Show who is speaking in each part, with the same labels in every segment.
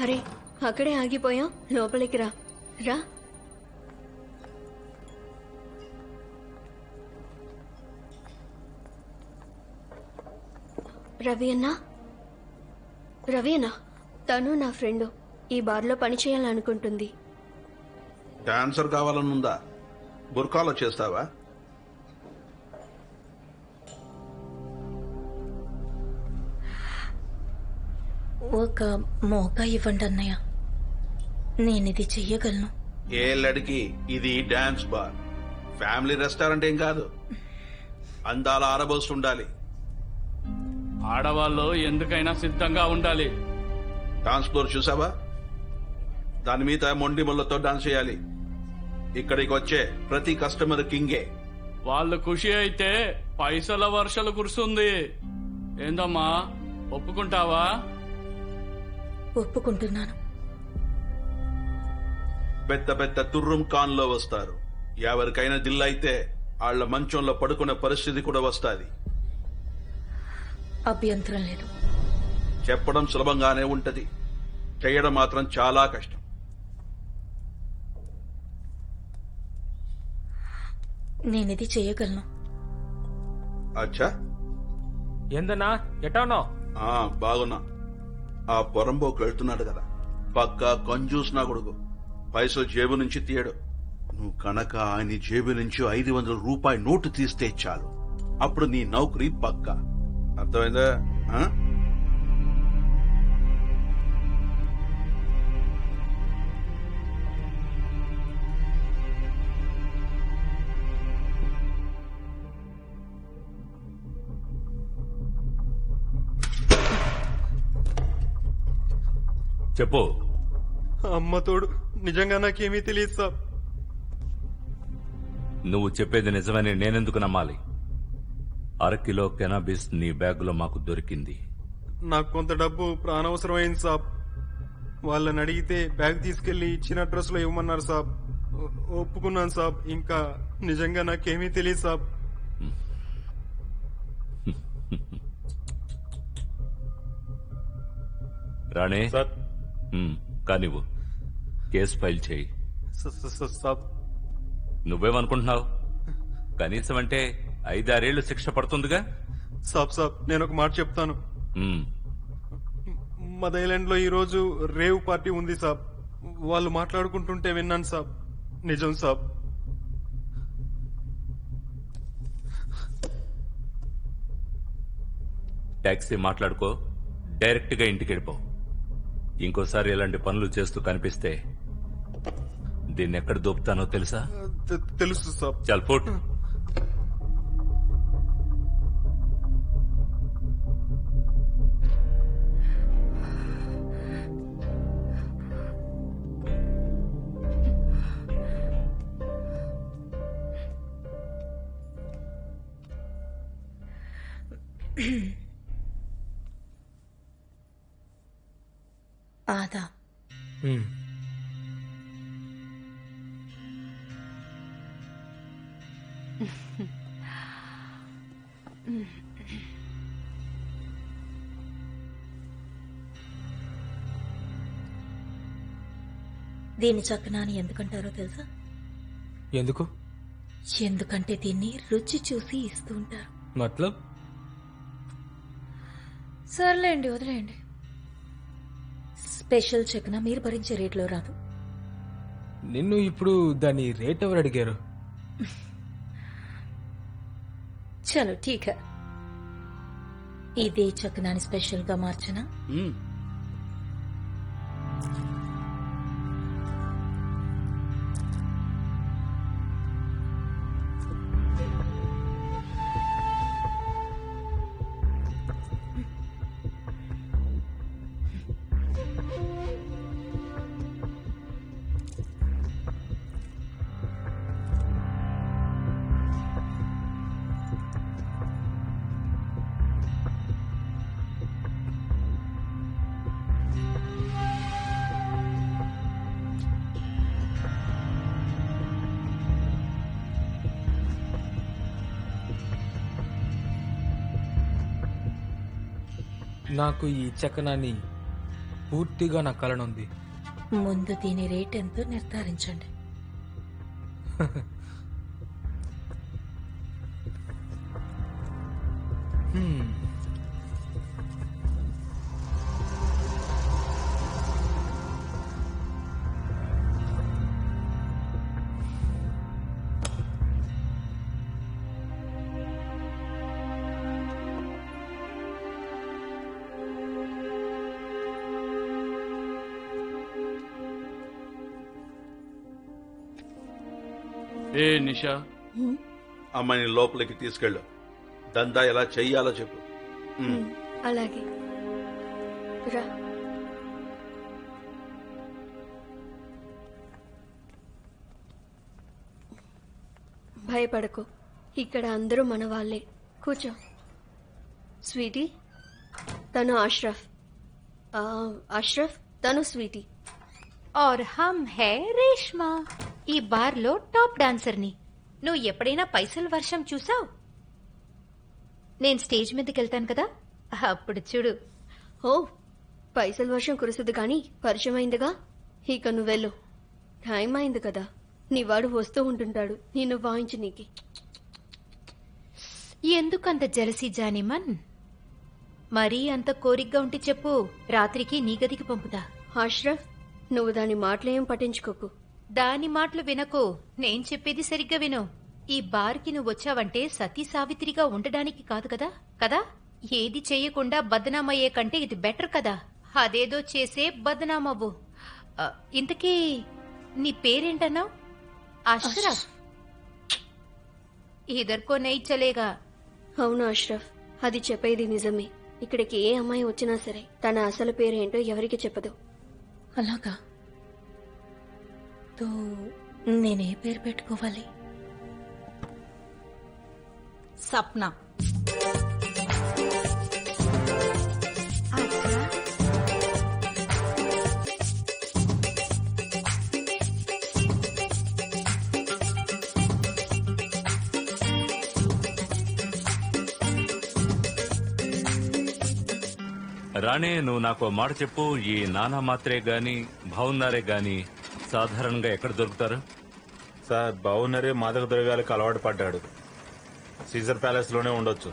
Speaker 1: అరే అక్కడే ఆగిపోయాం, లోపలికి రా. రా. రవి అన్నా, తను నా ఫ్రెండ్. ఈ బార్లో పని చేయాలనుకుంటుంది.
Speaker 2: డాన్సర్ కావాలనుందా? బుర్కాలో చేస్తావా?
Speaker 3: ఒక మోకా ఇవ్వండి అన్నయ్య, నేనిది చెయ్యగలను.
Speaker 2: ఏ లడికి ఇది డాన్స్ బార్, ఫ్యామిలీ రెస్టారెంట్ ఏం కాదు. అందాల ఆరబోస్తుండాలి.
Speaker 4: ఆడవాళ్ళు ఎందుకైనా సిద్ధంగా ఉండాలి.
Speaker 2: డాన్స్ ఫ్లోర్ చూసావా? దాని మీద మొండి ముళ్ళతో డాన్స్ చేయాలి. ఇక్కడికి వచ్చే ప్రతి కస్టమర్ కింగే.
Speaker 4: వాళ్ళు ఖుషి అయితే పైసల వర్షాలు కురుస్తుంది. ఏందమ్మా, ఒప్పుకుంటావా?
Speaker 3: ఒప్పుకుంటున్నాను.
Speaker 2: పెద్ద పెద్ద తుర్రం కాన్లో వస్తారు. ఎవరికైనా దిల్లైతే వాళ్ళ మంచంలో పడుకునే పరిస్థితి కూడా వస్తాది.
Speaker 3: అభ్యంతరం లేదు.
Speaker 2: చెప్పడం సులభంగానే ఉంటది, చేయడం మాత్రం చాలా కష్టం.
Speaker 3: నేనిది చెయ్యగలను.
Speaker 2: అచ్చా,
Speaker 5: ఏందన్నా ఎటానో?
Speaker 2: బాగున్నా. ఆ పొరంబోకు వెళ్తున్నాడు కదా, పక్కా కంజూస్ నా కొడుకు. పైసలు జేబు నుంచి తీయడు. నువ్వు కనుక ఆయన జేబు నుంచి 500 రూపాయల నోటు తీస్తే చాలు, అప్పుడు నీ నౌకరీ పక్కా. అర్థమైందా?
Speaker 6: చెప్పు.
Speaker 5: అమ్మ తోడు, నిజంగా నాకేమీ తెలియదు సాబ్.
Speaker 6: నువ్వు చెప్పేది నిజమని నేనెందుకు నమ్మాలి? 1/2 కిలో కెనాబిస్ నీ బ్యాగులో మాకు దొరికింది.
Speaker 5: నాకు కొంత డబ్బు ప్రాణవసరమైంది సాబ్. వాళ్ళని అడిగితే బ్యాగ్ తీసుకెళ్లి ఇచ్చిన అడ్రస్ లో ఇవ్వమన్నారు సాబ్. ఒప్పుకున్నాను సాబ్. ఇంకా నిజంగా నాకేమీ తెలియదు సాబ్.
Speaker 6: రాణే
Speaker 5: సార్.
Speaker 6: కానివ్వు, కేసు ఫైల్ చేయి.
Speaker 5: సాబ్,
Speaker 6: నువ్వేమనుకుంటున్నావు? కనీసం అంటే 5-6 ఏళ్లు శిక్ష పడుతుందిగా.
Speaker 5: సాబ్ సాబ్, నేను ఒక మాట చెప్తాను.
Speaker 6: మ్మ్.
Speaker 5: మదైలాండ్ లో ఈ రోజు రేవ్ పార్టీ ఉంది సాబ్. వాళ్ళు మాట్లాడుకుంటుంటే విన్నాను సాబ్. నిజం సాబ్.
Speaker 6: టాక్సీ మాట్లాడుకో, డైరెక్ట్ గా ఇంటికి వెళ్ళిపో. ఇంకోసారి ఇలాంటి పనులు చేస్తూ కనిపిస్తే దీన్ని ఎక్కడ దోపుతానో తెలుసా?
Speaker 5: తెలుసు సాబ్.
Speaker 6: చల్ ఫుట్.
Speaker 3: ఆదా. దీన్ని చక్కనా అని ఎందుకంటారో తెలుసా?
Speaker 5: ఎందుకు?
Speaker 3: ఎందుకంటే దీన్ని రుచి చూసి ఇస్తూ ఉంటారు.
Speaker 5: మతలబ్?
Speaker 3: సర్లేండి, వదిలేయండి. స్పెషల్ చకనా మీరు భరించే రేట్లో రాదు.
Speaker 5: నిన్ను ఇప్పుడు దాని రేట్ ఎవరు అడిగారు?
Speaker 3: చలో ఠీక్ హై. ఇదే చకనాని స్పెషల్ గా మార్చనా?
Speaker 5: నాకు ఈ చకనాన్ని
Speaker 7: పూర్తిగా నా కలనుంది.
Speaker 3: ముందు దీని రేట్ ఎంతో నిర్ధారించండి.
Speaker 4: ఏ నిషా,
Speaker 2: అమ్మాయిని లోపలికి తీసుకెళ్ళు. దందా ఎలా చెయ్యాలో చెప్పు.
Speaker 1: అలాగే రా. భయపడకు, ఇక్కడ అందరూ మన వాళ్ళే. కూర్చో. స్వీటీ, తను అష్రఫ్. అష్రఫ్, తను స్వీటీ.
Speaker 8: और हम है రేష్మా, ఈ బార్లో టాప్ డాన్సర్ని. నువ్వు ఎప్పుడైనా పైసల వర్షం చూసావు? నేను స్టేజ్ మీదకి వెళ్తాను కదా, అప్పుడు చూడు.
Speaker 1: ఓ, పైసలు వర్షం కురుస్తుంది కానీ పరిచయం అయిందిగా. ఇక నువ్వెళ్ళు, టైం అయింది కదా. నీ వాడు వస్తూ ఉంటుంటాడు నిన్ను వాయించి నీకి.
Speaker 8: ఎందుకంత జలసి జానిమన్? మరీ అంత కోరికగా ఉంటే చెప్పు, రాత్రికి నీ గదికి పంపుతా.
Speaker 1: అష్రఫ్, నువ్వు దాని మాటలేం పట్టించుకోకు.
Speaker 8: దాని మాటలు వినకు, నేను చెప్పేది సరిగ్గా విను. ఈ బార్కి నువ్వు వచ్చావంటే సతీ సావిత్రిగా ఉండడానికి కాదు కదా. కదా, ఏది చేయకుండా బదనామయ్యే కంటే ఇది బెటర్ కదా. అదేదో చేసే బదనామవ్వు. ఇంతకీ నీ పేరేంటన్నావు? అష్రఫ్. ఇదర్కో నై చలేగా.
Speaker 1: అవును అష్రఫ్, అది చెప్పేది నిజమే. ఇక్కడికి ఏ అమ్మాయి వచ్చినా సరే తన అసలు పేరేంటో ఎవరికి చెప్పదు.
Speaker 3: అలాగా? తో నేనే పేరు పెట్టుకోవాలి?
Speaker 9: సప్న.
Speaker 6: రాణి, నువ్వు నాకు మాట చెప్పు. ఈ నానా మాత్రే గాని భావున్నారే గాని సాధారణంగా ఎక్కడ దొరుకుతారు?
Speaker 10: సార్, బావునరే మాదక ద్రవ్యాలకు అలవాటు పడ్డాడు. సీజర్ ప్యాలెస్ లోనే ఉండొచ్చు.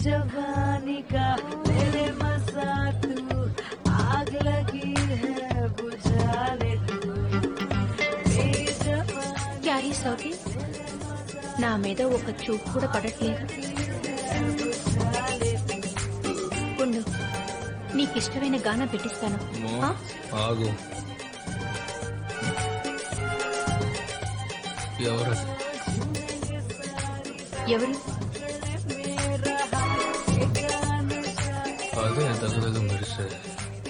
Speaker 9: जवानी का मेरे मसा तू आग लगी है बुझा ले तू मेरी जवानी।
Speaker 8: క్యారీ సౌతి, నా మీద ఒక చూపు కూడా పడట్లేదు. ఉండు, నీకిష్టమైన గానం పెట్టిస్తాను. ఆ?
Speaker 7: ఆగు. ఎవరు?
Speaker 8: ఎవరు?
Speaker 7: అదే దగ్గర మెరిసే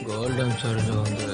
Speaker 7: గోల్డెన్ సైడ్ ఉంది